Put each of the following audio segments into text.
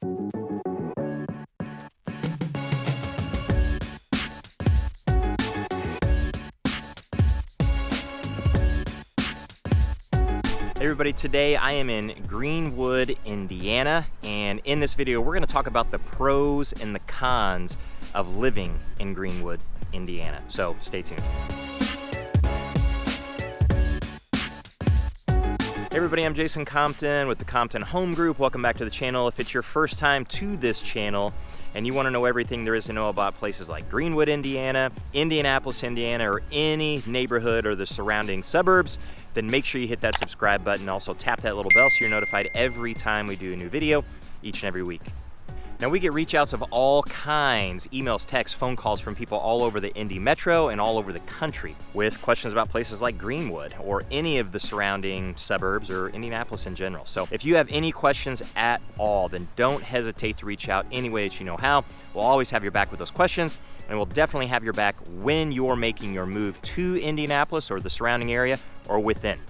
Hey everybody, today I am in Greenwood, Indiana, and in this video we're going to talk about the pros and the cons of living in Greenwood, Indiana. So stay tuned. Hey everybody, I'm Jason Compton with the Compton Home Group. Welcome back to the channel. If it's your first time to this channel and you want to know everything there is to know about places like Greenwood, Indiana, Indianapolis, Indiana, or any neighborhood or the surrounding suburbs, then make sure you hit that subscribe button. Also tap that little bell so you're notified every time we do a new video each and every week. Now we get reach outs of all kinds, emails, texts, phone calls from people all over the Indy Metro and all over the country with questions about places like Greenwood or any of the surrounding suburbs or Indianapolis in general. So if you have any questions at all, then don't hesitate to reach out any way that you know how. We'll always have your back with those questions, and we'll definitely have your back when you're making your move to Indianapolis or the surrounding area or within.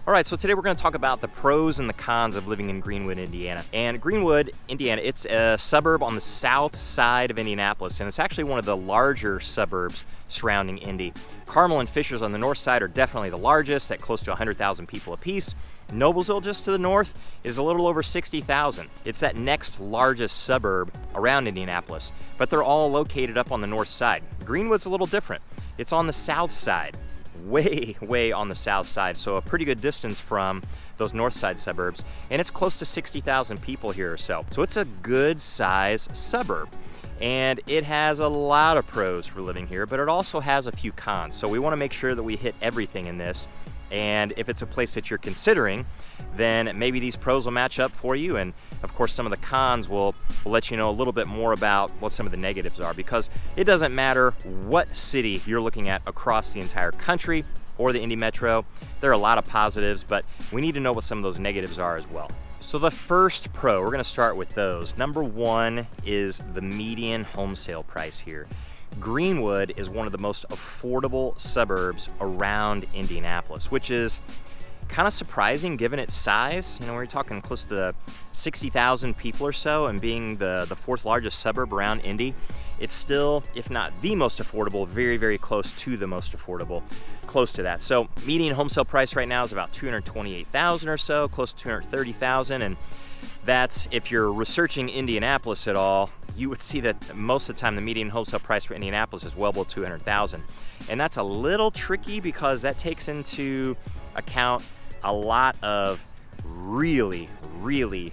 All right, so today we're going to talk about the pros and the cons of living in Greenwood, Indiana. And Greenwood, Indiana, it's a suburb on the south side of Indianapolis, and it's actually one of the larger suburbs surrounding Indy. Carmel and Fishers on the north side are definitely the largest, at close to 100,000 people apiece. Noblesville, just to the north, is a little over 60,000. It's that next largest suburb around Indianapolis, but they're all located up on the north side. Greenwood's a little different. It's on the south side. Way on the south side, so a pretty good distance from those north side suburbs, and it's close to 60,000 people here or so. So it's a good size suburb, and it has a lot of pros for living here, but it also has a few cons. So we want to make sure that we hit everything in this, and if it's a place that you're considering, then maybe these pros will match up for you, and of course some of the cons will let you know a little bit more about what some of the negatives are, because it doesn't matter what city you're looking at across the entire country or the Indy Metro. There are a lot of positives, but we need to know what some of those negatives are as well. So the first pro, we're going to start with those. Number one is the median home sale price here. Greenwood is one of the most affordable suburbs around Indianapolis, which is kind of surprising given its size. You know, we're talking close to 60,000 people or so, and being the fourth largest suburb around Indy, it's still, if not the most affordable, very close to the most affordable, close to that. So median home sale price right now is about $228,000 or so, close to $230,000, and that's, if you're researching Indianapolis at all, you would see that most of the time the median home sale price for Indianapolis is well below $200,000. And that's a little tricky because that takes into account a lot of really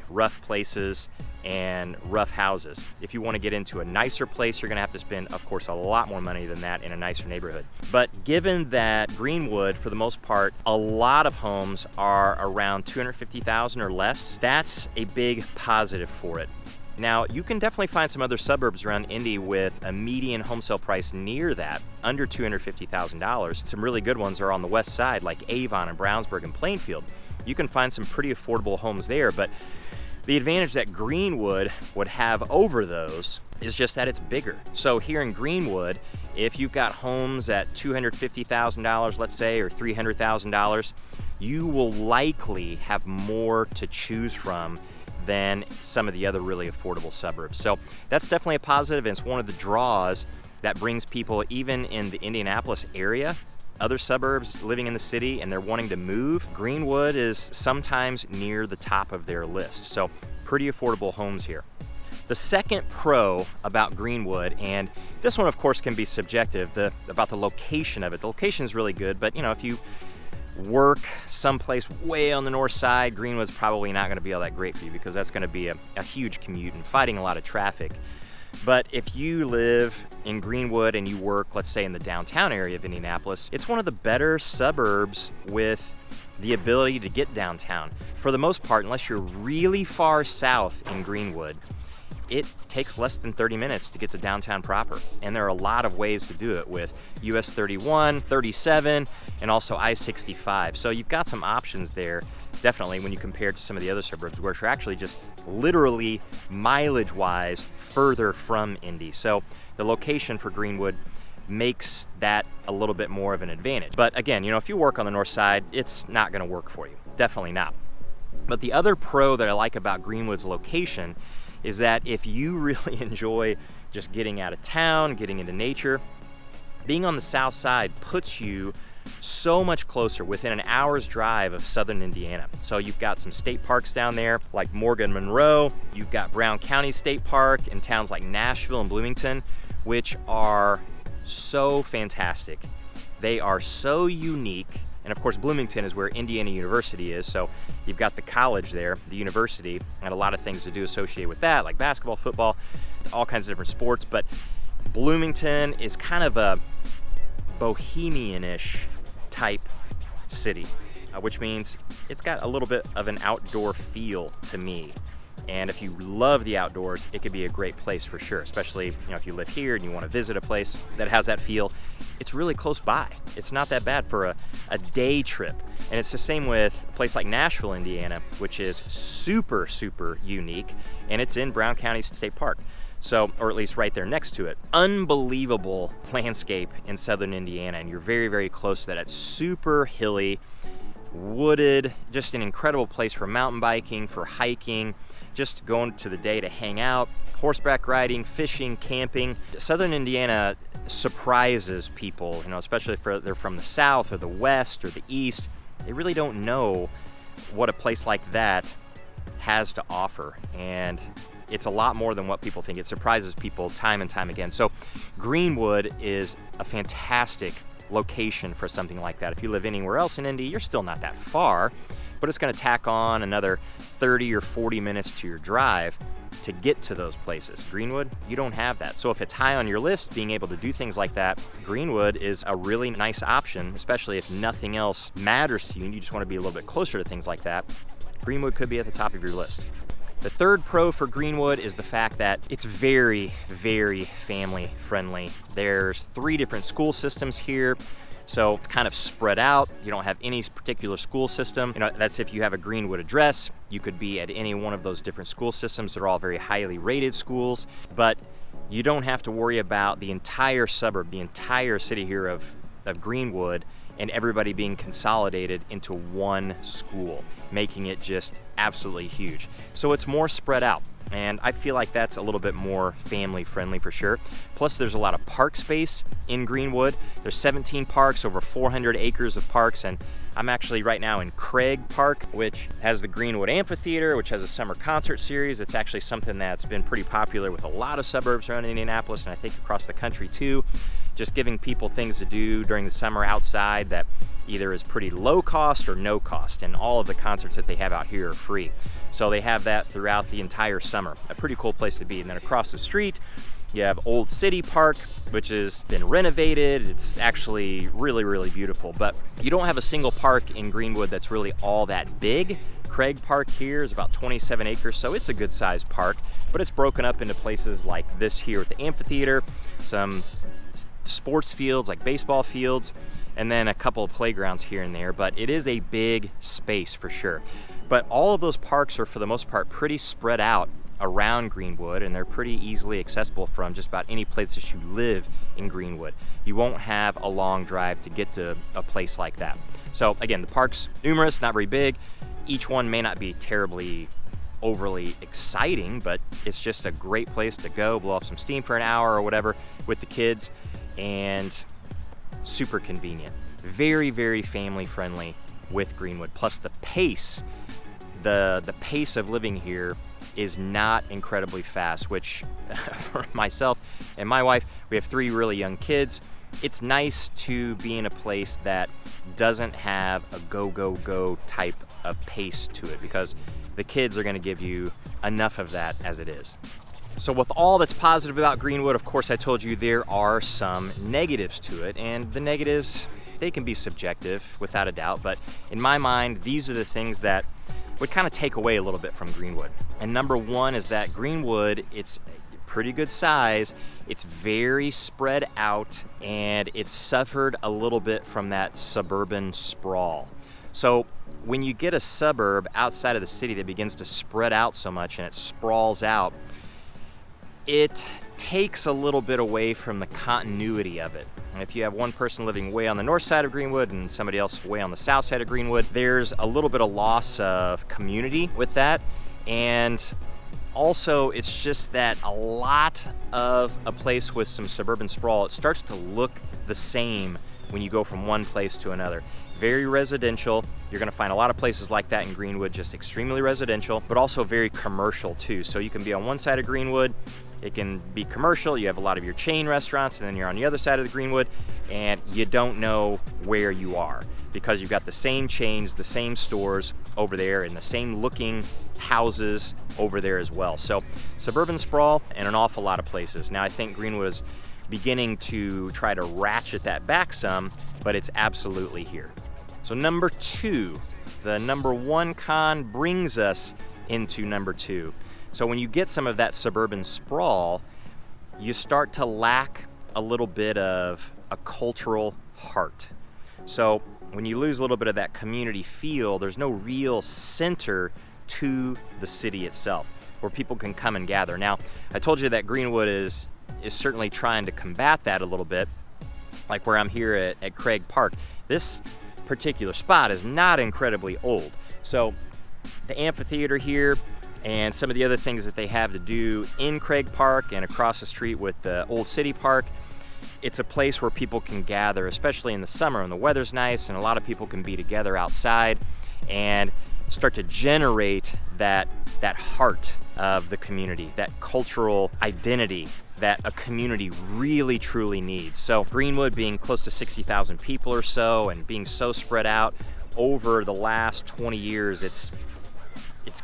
rough places and rough houses. If you want to get into a nicer place, you're going to have to spend, of course, a lot more money than that in a nicer neighborhood. But given that Greenwood, for the most part, a lot of homes are around $250,000 or less, that's a big positive for it. Now, you can definitely find some other suburbs around Indy with a median home sale price near that, under $250,000. Some really good ones are on the west side, like Avon and Brownsburg and Plainfield. You can find some pretty affordable homes there, but the advantage that Greenwood would have over those is just that it's bigger. So here in Greenwood, if you've got homes at $250,000, let's say, or $300,000, you will likely have more to choose from than some of the other really affordable suburbs. So that's definitely a positive, and it's one of the draws that brings people, even in the Indianapolis area, other suburbs living in the city and they're wanting to move, Greenwood is sometimes near the top of their list. So pretty affordable homes here. The second pro about Greenwood, and this one of course can be subjective, about the location of it. The location is really good, but you know, if you work someplace way on the north side, Greenwood's probably not going to be all that great for you, because that's going to be a huge commute and fighting a lot of traffic. But if you live in Greenwood and you work, let's say, in the downtown area of Indianapolis, it's one of the better suburbs with the ability to get downtown. For the most part, unless you're really far south in Greenwood, it takes less than 30 minutes to get to downtown proper. And there are a lot of ways to do it with US 31, 37, and also I-65. So you've got some options there, definitely, when you compare it to some of the other suburbs, where you're actually just literally mileage-wise further from Indy. So the location for Greenwood makes that a little bit more of an advantage. But again, you know, if you work on the north side, it's not gonna work for you. Definitely not. But the other pro that I like about Greenwood's location is that if you really enjoy just getting out of town, getting into nature, being on the south side puts you so much closer, within an hour's drive of southern Indiana. So you've got some state parks down there like Morgan Monroe. You've got Brown County State Park in towns like Nashville and Bloomington, which are so fantastic. They are so unique. And of course, Bloomington is where Indiana University is. So you've got the college there, the university, and a lot of things to do associated with that, like basketball, football, all kinds of different sports. But Bloomington is kind of a bohemian-ish type city, which means it's got a little bit of an outdoor feel to me. And if you love the outdoors, it could be a great place for sure, especially if you live here and you want to visit a place that has that feel. It's really close by. It's not that bad for a day trip. And it's the same with a place like Nashville, Indiana, which is super, super unique, and it's in Brown County State Park. So, or at least right there next to it. Unbelievable landscape in southern Indiana, and you're very, very close to that. It's super hilly, wooded, just an incredible place for mountain biking, for hiking, just going to the day to hang out, horseback riding, fishing, camping. Southern Indiana surprises people, especially if they're from the south or the west or the east. They really don't know what a place like that has to offer, and it's a lot more than what people think. It surprises people time and time again. So Greenwood is a fantastic location for something like that. If you live anywhere else in Indy, you're still not that far, but it's going to tack on another 30 or 40 minutes to your drive to get to those places. Greenwood, you don't have that. So if it's high on your list, being able to do things like that, Greenwood is a really nice option, especially if nothing else matters to you and you just want to be a little bit closer to things like that. Greenwood could be at the top of your list. The third pro for Greenwood is the fact that it's very, very family friendly. There's 3 different school systems here, so it's kind of spread out. You don't have any particular school system. That's if you have a Greenwood address. You could be at any one of those different school systems. They're all very highly rated schools, but you don't have to worry about the entire suburb, the entire city here of Greenwood, and everybody being consolidated into one school, making it just absolutely huge. So it's more spread out, and I feel like that's a little bit more family friendly for sure. Plus there's a lot of park space in Greenwood. There's 17 parks, over 400 acres of parks, and I'm actually right now in Craig Park, which has the Greenwood Amphitheater, which has a summer concert series. It's actually something that's been pretty popular with a lot of suburbs around Indianapolis, and I think across the country too. Just giving people things to do during the summer outside that either is pretty low cost or no cost, and all of the concerts that they have out here are free. So they have that throughout the entire summer. A pretty cool place to be. And then across the street, you have Old City Park, which has been renovated. It's actually really, really beautiful, but you don't have a single park in Greenwood that's really all that big. Craig Park here is about 27 acres, so it's a good sized park, but it's broken up into places like this here at the amphitheater, some sports fields like baseball fields, and then a couple of playgrounds here and there, but it is a big space for sure. But all of those parks are for the most part pretty spread out around Greenwood, and they're pretty easily accessible from just about any place that you live in Greenwood. You won't have a long drive to get to a place like that. So again, the park's numerous, not very big. Each one may not be terribly overly exciting, but it's just a great place to go, blow off some steam for an hour or whatever with the kids, and super convenient. Very, very family friendly with Greenwood. Plus the pace, the pace of living here is not incredibly fast, which for myself and my wife, we have 3 really young kids. It's nice to be in a place that doesn't have a go, go, go type of pace to it, because the kids are going to give you enough of that as it is. So with all that's positive about Greenwood, of course I told you there are some negatives to it, and the negatives, they can be subjective without a doubt, but in my mind, these are the things that would kind of take away a little bit from Greenwood. And number 1 is that Greenwood, it's pretty good size, it's very spread out, and it's suffered a little bit from that suburban sprawl. So when you get a suburb outside of the city that begins to spread out so much and it sprawls out, it takes a little bit away from the continuity of it. And if you have one person living way on the north side of Greenwood and somebody else way on the south side of Greenwood, there's a little bit of loss of community with that. And also, it's just that a lot of a place with some suburban sprawl, it starts to look the same when you go from one place to another. Very residential. You're gonna find a lot of places like that in Greenwood, just extremely residential, but also very commercial too. So you can be on one side of Greenwood, it can be commercial, you have a lot of your chain restaurants, and then you're on the other side of the Greenwood, and you don't know where you are because you've got the same chains, the same stores over there, and the same looking houses over there as well. So suburban sprawl in an awful lot of places. Now I think Greenwood is beginning to try to ratchet that back some, but it's absolutely here. So number 2, the number 1 con brings us into number 2. So when you get some of that suburban sprawl, you start to lack a little bit of a cultural heart. So when you lose a little bit of that community feel, there's no real center to the city itself where people can come and gather. Now, I told you that Greenwood is certainly trying to combat that a little bit, like where I'm here at Craig Park. This particular spot is not incredibly old. So the amphitheater here and some of the other things that they have to do in Craig Park and across the street with the Old City Park, it's a place where people can gather, especially in the summer when the weather's nice and a lot of people can be together outside and start to generate that heart of the community, that cultural identity that a community really truly needs. So Greenwood being close to 60,000 people or so and being so spread out over the last 20 years, it's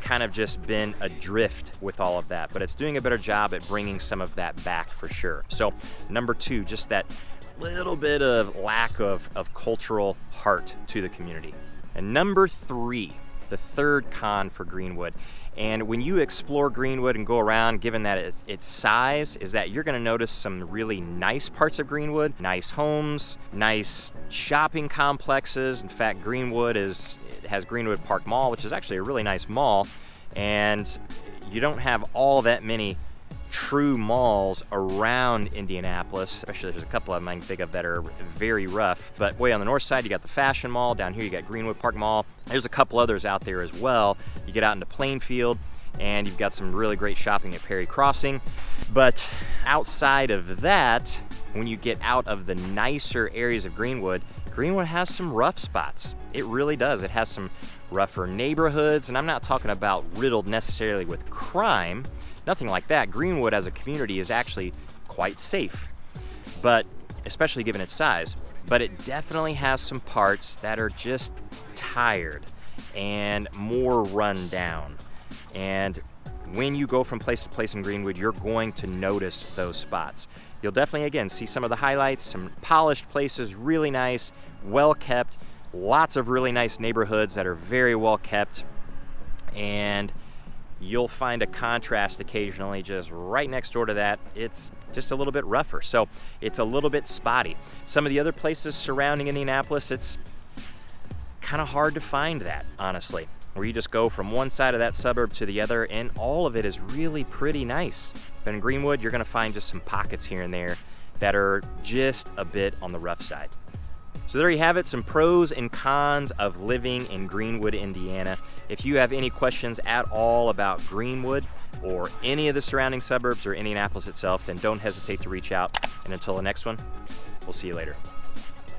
kind of just been adrift with all of that, but it's doing a better job at bringing some of that back for sure. So number 2, just that little bit of lack of cultural heart to the community. And number 3, the third con for Greenwood. And when you explore Greenwood and go around, given that its size, is that you're gonna notice some really nice parts of Greenwood, nice homes, nice shopping complexes. In fact, Greenwood has Greenwood Park Mall, which is actually a really nice mall, and you don't have all that many true malls around Indianapolis, especially there's a couple of them I can think of that are very rough. But way on the north side, you got the Fashion Mall. Down here, you got Greenwood Park Mall. There's a couple others out there as well. You get out into Plainfield, and you've got some really great shopping at Perry Crossing. But outside of that, when you get out of the nicer areas of Greenwood, Greenwood has some rough spots. It really does. It has some rougher neighborhoods, and I'm not talking about riddled necessarily with crime. Nothing like that. Greenwood as a community is actually quite safe, but especially given its size. But it definitely has some parts that are just tired and more run down. And when you go from place to place in Greenwood, you're going to notice those spots. You'll definitely, again, see some of the highlights, some polished places, really nice, well kept, lots of really nice neighborhoods that are very well kept, and you'll find a contrast occasionally just right next door to that. It's just a little bit rougher, so it's a little bit spotty. Some of the other places surrounding Indianapolis, it's kind of hard to find that, honestly, where you just go from one side of that suburb to the other, and all of it is really pretty nice. But in Greenwood, you're gonna find just some pockets here and there that are just a bit on the rough side. So there you have it, some pros and cons of living in Greenwood, Indiana. If you have any questions at all about Greenwood or any of the surrounding suburbs or Indianapolis itself, then don't hesitate to reach out. And until the next one, we'll see you later.